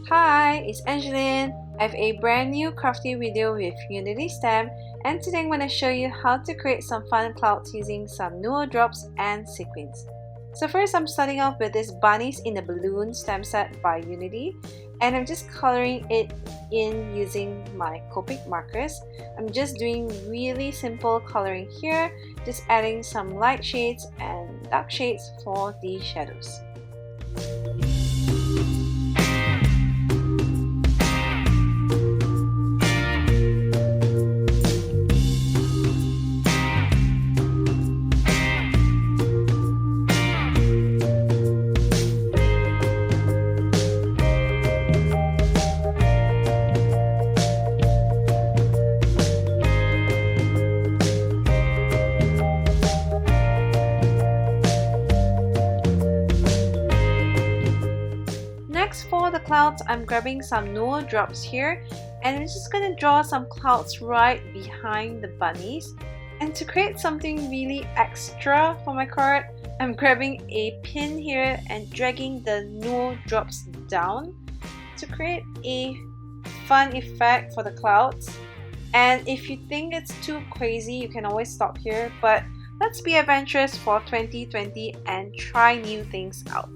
Hi, it's Angeline. I have a brand new crafty video with Unity Stamp, and today I'm going to show you how to create some fun clouds using some Nuvo drops and sequins. So first, I'm starting off with this Bunnies in a Balloon stamp set by Unity, and I'm just coloring it in using my Copic markers. I'm just doing really simple coloring here, just adding some light shades and dark shades for the shadows. For the clouds, I'm grabbing some Nuvo drops here, and I'm just going to draw some clouds right behind the bunnies. And to create something really extra for my card, I'm grabbing a pin here and dragging the Nuvo drops down to create a fun effect for the clouds. And if you think it's too crazy, you can always stop here, but let's be adventurous for 2020 and try new things out.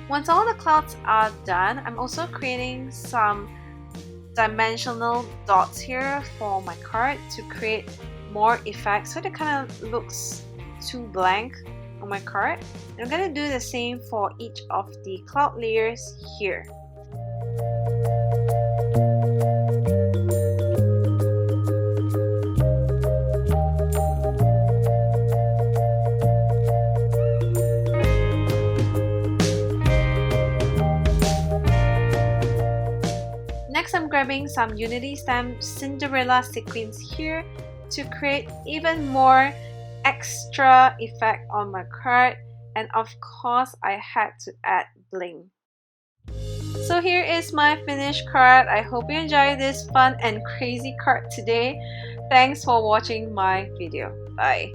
Once all the clouds are done, I'm also creating some dimensional dots here for my card to create more effects, so it kind of looks too blank on my card. And I'm going to do the same for each of the cloud layers here. Next, I'm grabbing some Unity Stamp Cinderella sequins here to create even more extra effect on my card, and of course I had to add bling. So here is my finished card. I hope you enjoyed this fun and crazy card today. Thanks for watching my video. Bye.